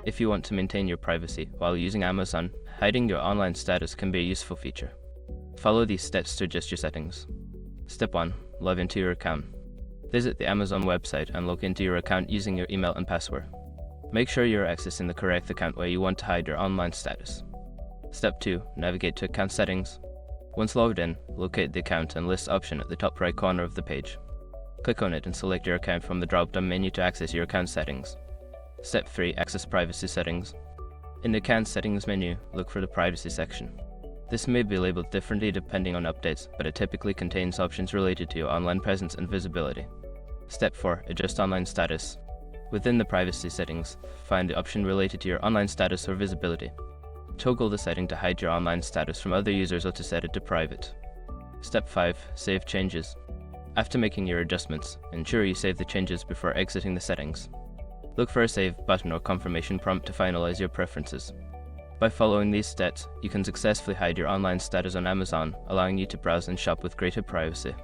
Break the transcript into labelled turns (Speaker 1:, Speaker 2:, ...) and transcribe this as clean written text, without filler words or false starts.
Speaker 1: If you want to maintain your privacy while using Amazon, hiding your online status can be a useful feature. Follow these steps to adjust your settings. Step 1. Log into your account. Visit the Amazon website and log into your account using your email and password. Make sure you are accessing the correct account where you want to hide your online status. Step 2. Navigate to Account Settings. Once logged in, locate the Account and List option at the top right corner of the page. Click on it and select your account from the drop-down menu to access your account settings. Step 3. Access Privacy Settings. In the Account Settings menu, look for the Privacy section. This may be labeled differently depending on updates, but it typically contains options related to your online presence and visibility. Step 4. Adjust Online Status. Within the Privacy settings, find the option related to your online status or visibility. Toggle the setting to hide your online status from other users or to set it to private. Step 5. Save Changes. After making your adjustments, ensure you save the changes before exiting the settings. Look for a Save button or confirmation prompt to finalize your preferences. By following these steps, you can successfully hide your online status on Amazon, allowing you to browse and shop with greater privacy.